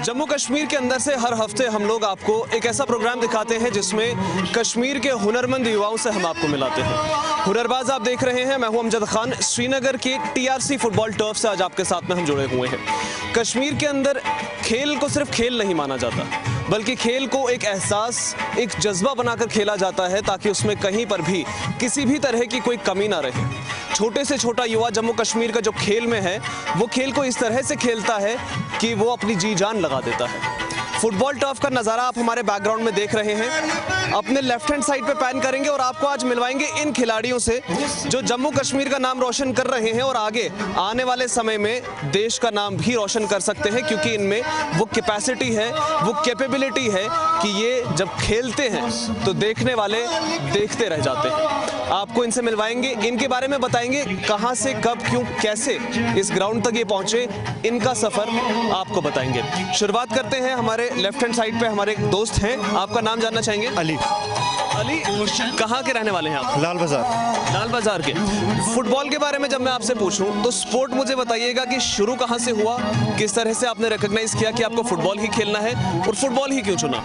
जम्मू कश्मीर के अंदर से हर हफ्ते हम लोग आपको एक ऐसा प्रोग्राम दिखाते हैं जिसमें कश्मीर के हुनरमंद युवाओं से हम आपको मिलाते हैं। हुनरबाज आप देख रहे हैं, मैं हूं अमजद खान। श्रीनगर के टीआरसी फुटबॉल टर्फ से आज आपके साथ में हम जुड़े हुए हैं। कश्मीर के अंदर खेल को सिर्फ खेल नहीं माना जाता, बल्कि खेल को एक एहसास, एक जज्बा बनाकर खेला जाता है ताकि उसमें कहीं पर भी किसी भी तरह की कोई कमी ना रहे। छोटे से छोटा युवा जम्मू कश्मीर का जो खेल में है, वो खेल को इस तरह से खेलता है कि वो अपनी जी जान लगा देता है। फुटबॉल टर्फ का नज़ारा आप हमारे बैकग्राउंड में देख रहे हैं। अपने लेफ्ट हैंड साइड पे पैन करेंगे और आपको आज मिलवाएंगे इन खिलाड़ियों से जो जम्मू कश्मीर का नाम रोशन कर रहे हैं और आगे आने वाले समय में देश का नाम भी रोशन कर सकते हैं, क्योंकि इनमें वो कैपेसिटी है, वो कैपेबिलिटी है कि ये जब खेलते हैं तो देखने वाले देखते रह जाते हैं। आपको इनसे मिलवाएंगे, इनके बारे में बताएंगे कहां से, कब, क्यों, कैसे इस ग्राउंड तक ये पहुंचे, इनका सफर आपको बताएंगे। शुरुआत करते हैं, हमारे लेफ्ट हैंड साइड पे हमारे एक दोस्त हैं। आपका नाम जानना चाहेंगे? अली। अली, कहाँ के रहने वाले हैं आप? लाल बाजार। लाल बाजार के। फुटबॉल के बारे में जब मैं आपसे पूछूं तो स्पोर्ट मुझे बताइएगा कि शुरू कहाँ से हुआ, किस तरह से आपने रिकॉग्नाइज किया कि आपको फुटबॉल ही खेलना है और फुटबॉल ही क्यों चुना?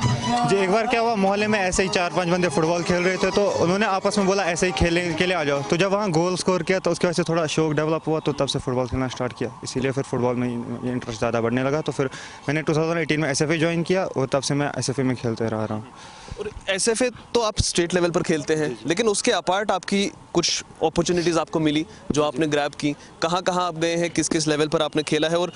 जी, एक बार क्या हुआ, मोहल्ले में ऐसे ही 4-5 बंदे फुटबॉल खेल रहे थे तो उन्होंने आपस में बोला ऐसे ही खेलने के लिए आ जाओ। तो जब वहाँ गोल स्कोर किया तो उसकी वजह से थोड़ा शौक डेवलप हुआ, तो तब से फुटबॉल खेलना स्टार्ट किया। इसीलिए फिर फुटबॉल में इंटरेस्ट ज़्यादा बढ़ने लगा। तो फिर मैंने 2018 में SFA ज्वाइन किया और तब से मैं SFA में खेलते रह रहा हूँ। और SFA तो आप स्टेट लेवल पर खेलते हैं, लेकिन उसके अपार्ट आपकी कुछ अपॉर्चुनिटीज़ आपको मिली जो आपने ग्रैब की। कहाँ कहाँ आप गए हैं, किस किस लेवल पर आपने खेला है और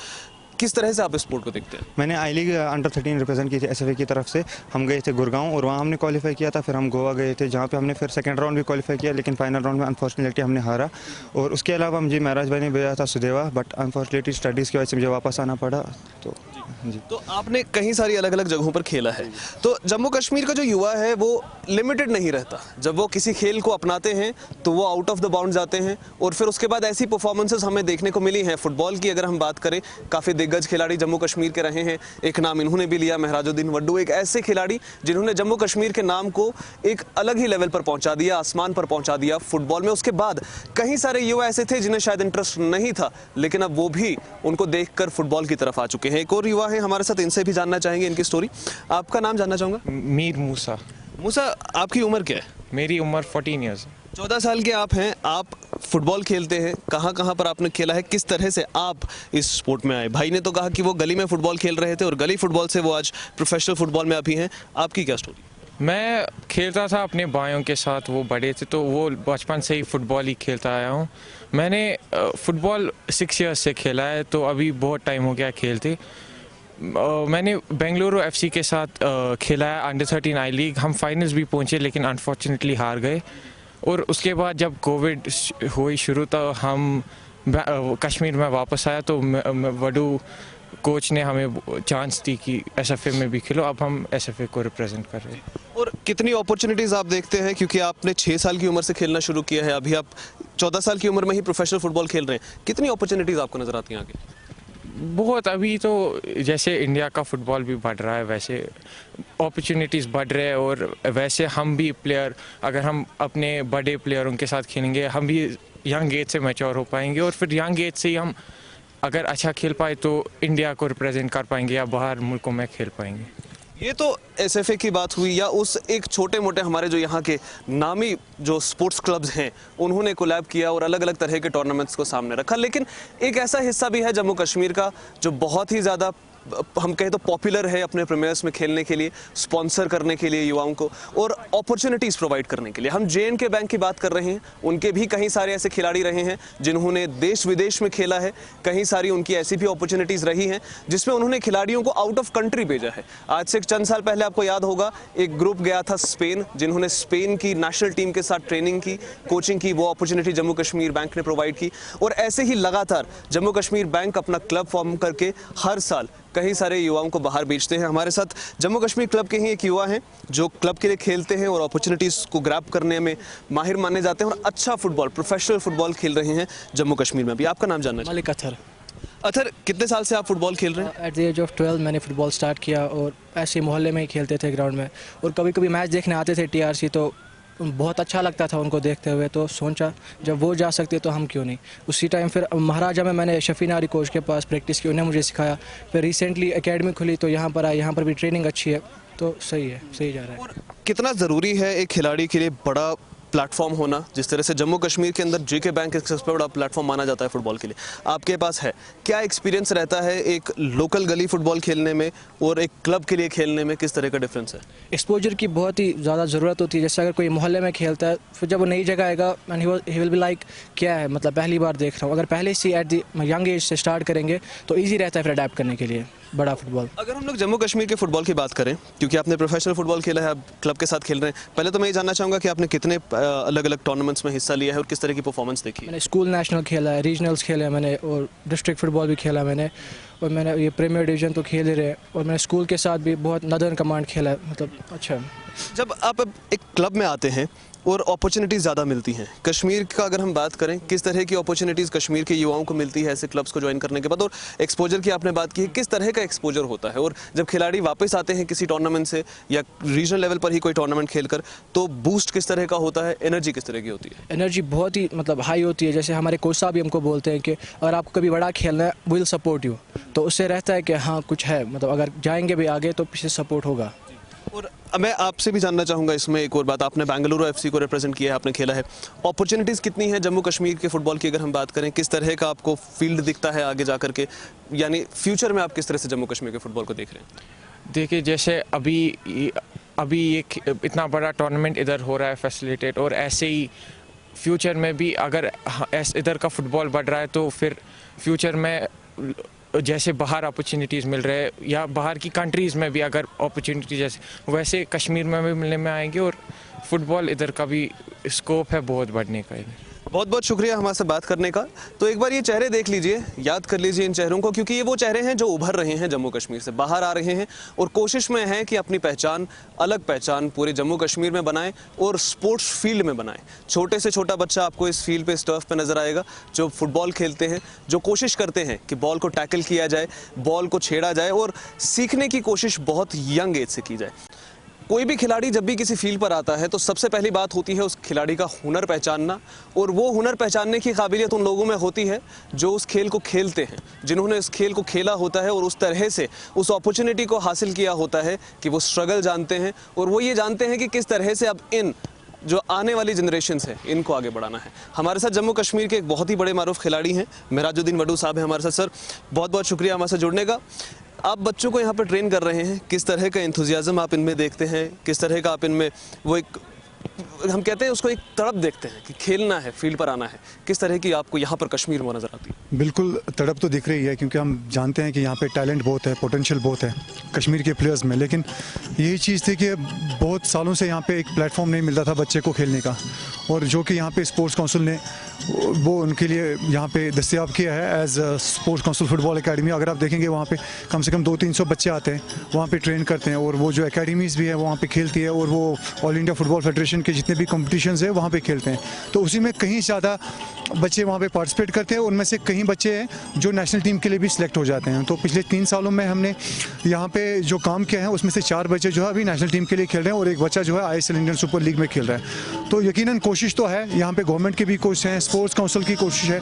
किस तरह से आप इस स्पोर्ट को देखते हैं? मैंने आई लीग अंडर 13 रिप्रेजेंट की थी SFA की तरफ से। हम गए थे गुड़गांव और वहाँ हमने क्वालिफाई किया था। फिर हम गोवा गए थे जहाँ पे हमने फिर सेकंड राउंड भी क्वालिफाई किया, लेकिन फाइनल राउंड में अनफॉर्चुनेटली हमने हारा। और उसके अलावा मुझे महाराज भाई ने भेजा था सुदेवा, बट अनफॉर्चुनेटली स्टडीज़ की वजह से मुझे वापस आना पड़ा। तो जी, तो आपने कई सारी अलग अलग जगहों पर खेला है। तो जम्मू कश्मीर का जो युवा है वो लिमिटेड नहीं रहता। जब वो किसी खेल को अपनाते हैं तो वो आउट ऑफ द बाउंड जाते हैं और फिर उसके बाद ऐसी परफॉर्मेंसेस हमें देखने को मिली हैं। फुटबॉल की अगर हम बात करें, काफ़ी दिग्गज खिलाड़ी जम्मू कश्मीर के रहे हैं। एक नाम इन्होंने भी लिया, महराजुद्दीन वड्डू, एक ऐसे खिलाड़ी जिन्होंने जम्मू कश्मीर के नाम को एक अलग ही लेवल पर पहुंचा दिया, आसमान पर पहुंचा दिया फुटबॉल में। उसके बाद कई सारे युवा ऐसे थे जिन्हें शायद इंटरेस्ट नहीं था, लेकिन अब वो भी उनको देखकर फुटबॉल की तरफ आ चुके हैं। एक और युवा है हमारे साथ, इनसे भी जानना चाहेंगे इनकी स्टोरी। आपका नाम जानना चाहूँगा? मीर मूसा। मूसा, आपकी उम्र क्या है? मेरी उम्र 14 ईयर्स। 14 साल के आप हैं। आप फुटबॉल खेलते हैं, कहाँ कहाँ पर आपने खेला है, किस तरह से आप इस स्पोर्ट में आए? भाई ने तो कहा कि वो गली में फुटबॉल खेल रहे थे और गली फुटबॉल से वो आज प्रोफेशनल फुटबॉल में अभी हैं। आपकी क्या स्टोरी? मैं खेलता था अपने भाइयों के साथ, वो बड़े थे तो वो बचपन से ही फुटबॉल ही खेलता आया हूँ। मैंने फुटबॉल 6 ईयर्स से खेला है, तो अभी बहुत टाइम हो गया खेलते। मैंने बेंगलुरु FC के साथ खेला है अंडर 13 आई लीग। हम फाइनल्स भी पहुँचे लेकिन अनफॉर्चुनेटली हार गए। और उसके बाद जब कोविड हुई शुरू, तो हम कश्मीर में वापस आया तो वडू कोच ने हमें चांस दी कि SFA में भी खेलो। अब हम SFA को रिप्रेजेंट कर रहे हैं। और कितनी अपॉर्चुनिटीज़ आप देखते हैं, क्योंकि आपने 6 साल की उम्र से खेलना शुरू किया है, अभी आप 14 साल की उम्र में ही प्रोफेशनल फुटबॉल खेल रहे हैं। कितनी अपॉर्चुनिटीज़ आपको नज़र आती हैं आगे? बहुत। अभी तो जैसे इंडिया का फुटबॉल भी बढ़ रहा है, वैसे अपॉर्चुनिटीज़ बढ़ रहे हैं। और वैसे हम भी प्लेयर, अगर हम अपने बड़े प्लेयरों के साथ खेलेंगे, हम भी यंग एज से मैच्योर हो पाएंगे और फिर यंग एज से ही हम अगर अच्छा खेल पाए तो इंडिया को रिप्रेजेंट कर पाएंगे या बाहर मुल्कों में खेल पाएंगे। ये तो SFA की बात हुई, या उस एक छोटे मोटे हमारे जो यहाँ के नामी जो स्पोर्ट्स क्लब्स हैं उन्होंने कोलैब किया और अलग अलग तरह के टूर्नामेंट्स को सामने रखा। लेकिन एक ऐसा हिस्सा भी है जम्मू कश्मीर का जो बहुत ही ज़्यादा, हम कहें तो पॉपुलर है अपने प्रीमियर्स में खेलने के लिए, स्पॉन्सर करने के लिए युवाओं को और अपॉर्चुनिटीज़ प्रोवाइड करने के लिए। हम JNK बैंक की बात कर रहे हैं। उनके भी कई सारे ऐसे खिलाड़ी रहे हैं जिन्होंने देश विदेश में खेला है। कहीं सारी उनकी ऐसी भी अपॉर्चुनिटीज़ रही हैं जिसमें उन्होंने खिलाड़ियों को आउट ऑफ कंट्री भेजा है। आज से चंद साल पहले आपको याद होगा, एक ग्रुप गया था स्पेन, जिन्होंने स्पेन की नेशनल टीम के साथ ट्रेनिंग की, कोचिंग की। वो अपॉर्चुनिटी जम्मू कश्मीर बैंक ने प्रोवाइड की और ऐसे ही लगातार जम्मू कश्मीर बैंक अपना क्लब फॉर्म करके हर साल कई सारे युवाओं को बाहर बेचते हैं। हमारे साथ जम्मू कश्मीर क्लब के ही एक युवा हैं जो क्लब के लिए खेलते हैं और अपॉर्चुनिटीज़ को ग्रैब करने में माहिर माने जाते हैं और अच्छा फुटबॉल, प्रोफेशनल फुटबॉल खेल रहे हैं जम्मू कश्मीर में भी। आपका नाम जानना चाहिए? मालिक अथर। अथर, कितने साल से आप फुटबॉल खेल रहे हैं? एट द एज ऑफ 12 मैंने फ़ुटबॉल स्टार्ट किया और ऐसे मोहल्ले में ही खेलते थे ग्राउंड में। और कभी कभी मैच देखने आते थे TRC, तो बहुत अच्छा लगता था उनको देखते हुए, तो सोचा जब वो जा सकते तो हम क्यों नहीं। उसी टाइम फिर महाराजा में मैंने शफी नारी कोच के पास प्रैक्टिस की, उन्हें मुझे सिखाया। फिर रिसेंटली एकेडमी खुली तो यहाँ पर आया, यहाँ पर भी ट्रेनिंग अच्छी है, तो सही है, सही जा रहा है। और कितना ज़रूरी है एक खिलाड़ी के लिए बड़ा प्लेटफॉर्म होना, जिस तरह से जम्मू कश्मीर के अंदर जीके बैंक एक सबसे बड़ा प्लेटफॉर्म माना जाता है फुटबॉल के लिए, आपके पास है? क्या एक्सपीरियंस रहता है एक लोकल गली फुटबॉल खेलने में और एक क्लब के लिए खेलने में, किस तरह का डिफरेंस है? एक्सपोजर की बहुत ही ज़्यादा ज़रूरत होती है। जैसे अगर कोई मोहल्ले में खेलता है, फिर जब वो नई जगह आएगा and he will be like क्या है, मतलब पहली बार देख रहा हूँ। अगर पहले से एट दी यंग एज से स्टार्ट करेंगे तो ईजी रहता है फिर अडेप्ट करने के लिए बड़ा फुटबॉल। अगर हम लोग जम्मू कश्मीर के फुटबॉल की बात करें, क्योंकि आपने प्रोफेशनल फुटबॉल खेला है, आप क्लब के साथ खेल रहे हैं, पहले तो मैं ये जानना चाहूँगा कि आपने कितने अलग अलग टूर्नामेंट्स में हिस्सा लिया है और किस तरह की परफॉर्मेंस देखी है? मैंने स्कूल नेशनल खेला है, रीजनल्स खेले हैं मैंने, और डिस्ट्रिक्ट फुटबॉल भी खेला मैंने, और मैंने ये प्रीमियर डिवीज़न तो खेल ही रहे, और मैंने स्कूल के साथ भी बहुत नदर्न कमांड खेला है, मतलब अच्छा है। जब आप अब एक क्लब में आते हैं और अपॉर्चुनिटीज़ ज़्यादा मिलती हैं, कश्मीर का अगर हम बात करें, किस तरह की अपॉर्चुनिटीज़ कश्मीर के युवाओं को मिलती है ऐसे क्लब्स को ज्वाइन करने के बाद? और एक्सपोजर की आपने बात की है, किस तरह का एक्सपोजर होता है? और जब खिलाड़ी वापस आते हैं किसी टूर्नामेंट से या रीजनल लेवल पर ही कोई टूर्नामेंट खेलकर, तो बूस्ट किस तरह का होता है, एनर्जी किस तरह की होती है? एनर्जी बहुत ही मतलब हाई होती है। जैसे हमारे कोच साहब भी हमको बोलते हैं कि अगर आपको कभी बड़ा खेलना है, विल सपोर्ट यू, तो उससे रहता है कि हाँ कुछ है, मतलब अगर जाएंगे भी आगे तो पीछे सपोर्ट होगा। और मैं आपसे भी जानना चाहूँगा इसमें एक और बात, आपने बेंगलुरु एफसी को रिप्रेजेंट किया है, आपने खेला है, अपॉर्चुनिटीज़ कितनी हैं जम्मू कश्मीर के फुटबॉल की अगर हम बात करें, किस तरह का आपको फील्ड दिखता है आगे जा करके, यानी फ्यूचर में आप किस तरह से जम्मू कश्मीर के फुटबॉल को देख रहे हैं? देखिए, जैसे अभी एक इतना बड़ा टूर्नामेंट इधर हो रहा है फैसिलिटेट, और ऐसे ही फ्यूचर में भी अगर इधर का फुटबॉल बढ़ रहा है तो फिर फ्यूचर में जैसे बाहर अपॉर्चुनिटीज़ मिल रहे हैं या बाहर की कंट्रीज़ में भी अगर अपॉर्चुनिटी जैसे वैसे कश्मीर में भी मिलने में आएंगे, और फुटबॉल इधर का भी स्कोप है बहुत बढ़ने का इधर। बहुत बहुत शुक्रिया हमारे से बात करने का। तो एक बार ये चेहरे देख लीजिए, याद कर लीजिए इन चेहरों को, क्योंकि ये वो चेहरे हैं जो उभर रहे हैं जम्मू कश्मीर से, बाहर आ रहे हैं और कोशिश में हैं कि अपनी पहचान, अलग पहचान पूरे जम्मू कश्मीर में बनाएं और स्पोर्ट्स फील्ड में बनाएं। छोटे से छोटा बच्चा आपको इस फील्ड पे, इस टर्फ पे नज़र आएगा, जो फुटबॉल खेलते हैं, जो कोशिश करते हैं कि बॉल को टैकल किया जाए, बॉल को छेड़ा जाए, और सीखने की कोशिश बहुत यंग एज से की जाए। कोई भी खिलाड़ी जब भी किसी फील्ड पर आता है तो सबसे पहली बात होती है उस खिलाड़ी का हुनर पहचानना, और वो हुनर पहचानने की काबिलियत उन लोगों में होती है जो उस खेल को खेलते हैं, जिन्होंने इस खेल को खेला होता है और उस तरह से उस अपॉर्चुनिटी को हासिल किया होता है कि वो स्ट्रगल जानते हैं और वो ये जानते हैं कि किस तरह से अब इन जो आने वाली जनरेशन है इनको आगे बढ़ाना है। हमारे साथ जम्मू कश्मीर के एक बहुत ही बड़े मारूफ खिलाड़ी हैं, मिराजुद्दीन वडू साहब हैं हमारे साथ। सर, बहुत बहुत शुक्रिया हमारे साथ जुड़ने का। आप बच्चों को यहाँ पर ट्रेन कर रहे हैं, किस तरह का एंथुजियाज्म आप इनमें देखते हैं, किस तरह का आप इनमें वो एक, हम कहते हैं उसको, एक तड़प देखते हैं कि खेलना है, फील्ड पर आना है, किस तरह की आपको यहाँ पर कश्मीर में नज़र आती है? बिल्कुल तड़प तो दिख रही है, क्योंकि हम जानते हैं कि यहाँ पे टैलेंट बहुत है, पोटेंशियल बहुत है कश्मीर के प्लेयर्स में, लेकिन यही चीज़ थी कि बहुत सालों से यहाँ पे एक प्लेटफॉर्म नहीं मिलता था बच्चे को खेलने का, और जो कि यहाँ पे स्पोर्ट्स काउंसिल ने वो उनके लिए यहाँ पे दस्तयाब किया है as sports council football academy. अगर आप देखेंगे वहाँ पे कम से कम 200-300 बच्चे आते हैं, वहाँ पे ट्रेन करते हैं, और वो जो एकेडमीज़ भी है वहाँ पे खेलती है, और वो ऑल इंडिया फुटबॉल फेडरेशन के जितने भी कॉम्पिटिशन्स है वहाँ पे खेलते हैं। तो उसी में कहीं ज़्यादा बच्चे वहाँ पे पार्टिसिपेट करते हैं, उनमें से कहीं बच्चे हैं जो नेशनल टीम के लिए भी सिलेक्ट हो जाते हैं। तो पिछले 3 सालों में हमने यहाँ पे जो काम किया है उसमें से 4 बच्चे जो है अभी नेशनल टीम के लिए खेल रहे हैं, और एक बच्चा जो है ISL इंडियन सुपर लीग में खेल रहा है। तो यकीनन कोशिश तो है, यहाँ पे गवर्नमेंट की भी कोशिश है, स्पोर्ट्स काउंसिल की कोशिश है,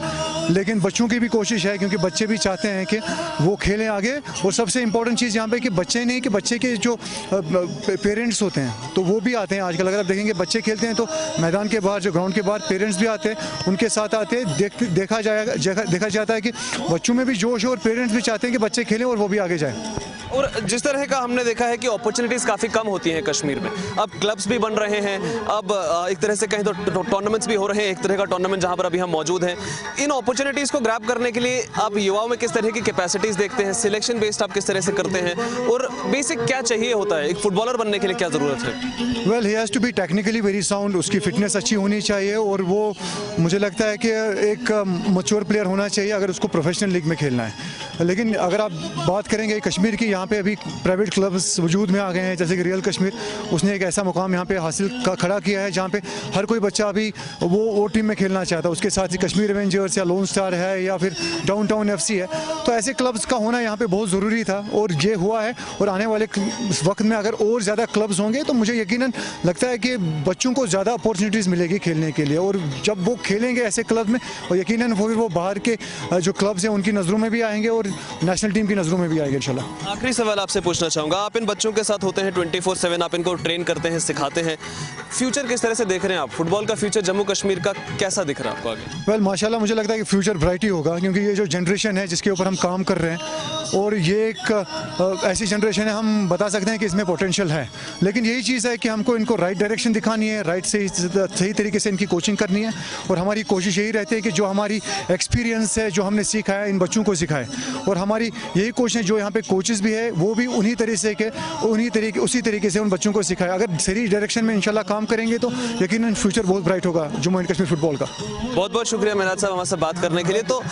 लेकिन बच्चों की भी कोशिश है, क्योंकि बच्चे भी चाहते हैं कि वो खेलें आगे। और सबसे इंपॉर्टेंट चीज़ यहाँ पे कि बच्चे नहीं, कि बच्चे के जो पेरेंट्स होते हैं तो वो भी आते हैं। आजकल अगर आप देखेंगे बच्चे खेलते हैं तो मैदान के बाहर, जो ग्राउंड के बाहर पेरेंट्स भी आते हैं, उनके साथ आते हैं। देखा जाता है कि बच्चों में भी जोश है और पेरेंट्स भी चाहते हैं कि बच्चे खेलें और वो भी आगे जाएं। और जिस तरह का हमने देखा है कि अपॉर्चुनिटीज़ काफ़ी कम होती हैं कश्मीर में, अब क्लब्स भी बन रहे हैं, अब एक तरह से कहीं तो टूर्नामेंट्स भी हो रहे हैं, एक तरह का टूर्नामेंट जहां पर अभी हम मौजूद हैं। इन अपॉर्चुनिटीज़ को ग्रैब करने के लिए आप युवाओं में किस तरह की कैपेसिटीज़ देखते हैं, सिलेक्शन बेस्ड आप किस तरह से करते हैं, और बेसिक क्या चाहिए होता है एक फुटबॉलर बनने के लिए, क्या ज़रूरत है? Well, he has to be technically very sound, उसकी फिटनेस अच्छी होनी चाहिए, और वो मुझे लगता है कि एक मैच्योर प्लेयर होना चाहिए अगर उसको प्रोफेशनल लीग में खेलना है। लेकिन अगर आप बात करेंगे कश्मीर की, यहाँ पे अभी प्राइवेट क्लब्स वजूद में आ गए हैं, जैसे कि रियल कश्मीर, उसने एक ऐसा मुकाम यहाँ पे हासिल खड़ा किया है जहाँ पे हर कोई बच्चा अभी वो टीम में खेलना चाहता है। उसके साथ ही कश्मीर एवेंजर्स या लोन स्टार है या फिर डाउनटाउन एफसी है, तो ऐसे क्लब्स का होना यहाँ पे बहुत ज़रूरी था और ये हुआ है। और आने वाले वक्त में अगर और ज़्यादा क्लब्स होंगे तो मुझे यकीनन लगता है कि बच्चों को ज़्यादा अपॉर्चुनिटीज़ मिलेगी खेलने के लिए, और जब वो खेलेंगे ऐसे क्लब में और यकीनन वो बाहर के जो क्लब्स हैं उनकी नज़रों में भी आएंगे और नेशनल टीम की नज़रों में भी आएंगे इंशाल्लाह। आखिरी सवाल आपसे पूछना चाहूँगा, आप इन बच्चों के साथ होते हैं 24/7, आप इनको ट्रेन करते हैं, सिखाते हैं, फ्यूचर किस तरह से देख रहे हैं आप? फुटबॉल का फ्यूचर जम्मू कश्मीर का कैसा दिख रहा है आपको आगे? वेल माशाल्लाह मुझे लगता है कि फ्यूचर ब्राइट ही होगा, क्योंकि ये जो जनरेशन है जिसके ऊपर हम काम कर रहे हैं और ये एक ऐसी जनरेशन है, हम बता सकते हैं कि इसमें पोटेंशियल है। लेकिन यही चीज़ है कि हमको इनको राइट डायरेक्शन दिखानी है, राइट से सही तरीके से इनकी कोचिंग करनी है, और हमारी कोशिश यही रहती है कि जो हमारी एक्सपीरियंस है, जो हमने सीखा है, इन बच्चों को सिखाए। और हमारी यही कोशिश है, जो यहाँ पे कोचेस भी है वो भी उसी तरीके से उन बच्चों को सिखाए। अगर सही डायरेक्शन में इंशाल्लाह काम करेंगे तो यकीनन फ्यूचर बहुत ब्राइट होगा जम्मू एंड कश्मीर फुटबॉल का। बहुत बहुत शुक्रिया मेहनाज साहब हमारे साथ बात करने के लिए। तो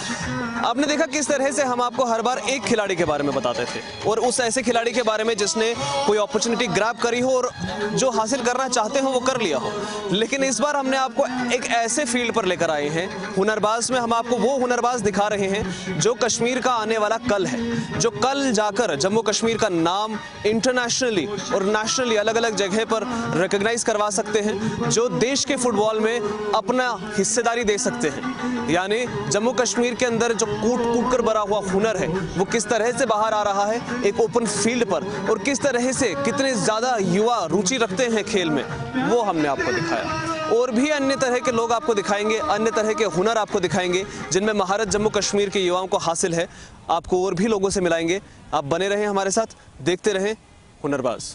आपने देखा किस तरह से हम आपको हर बार एक खिलाड़ी के बारे में बताते थे, और उस ऐसे खिलाड़ी के बारे में जिसने कोई अपॉर्चुनिटी ग्रैब करी हो और जो हासिल करना चाहते हो वो कर लिया हो। लेकिन इस बार हमने आपको एक ऐसे फील्ड पर लेकर आए हैं, हुनरबाज में हम आपको वो हुनरबाज दिखा रहे हैं जो कश्मीर का आने वाला कल है, जो कल जाकर जम्मू कश्मीर का नाम इंटरनेशनली और नेशनली अलग अलग जगह पर रिकॉग्नाइज करवा सकते हैं, जो देश के फुटबॉल में अपना हिस्सेदारी दे सकते हैं। यानी जम्मू कश्मीर के अंदर जो कूट कर भरा हुआ हुनर है वो किस तरह से बाहर आ रहा है एक ओपन फील्ड पर, और किस तरह से कितने ज़्यादा युवा रुचि रखते हैं खेल में, वो हमने आपको दिखाया। और भी अन्य तरह के लोग आपको दिखाएंगे, अन्य तरह के हुनर आपको दिखाएंगे जिनमें महारत जम्मू कश्मीर के युवाओं को हासिल है। आपको और भी लोगों से मिलाएंगे। आप बने रहें हमारे साथ, देखते रहें हुनरबाज।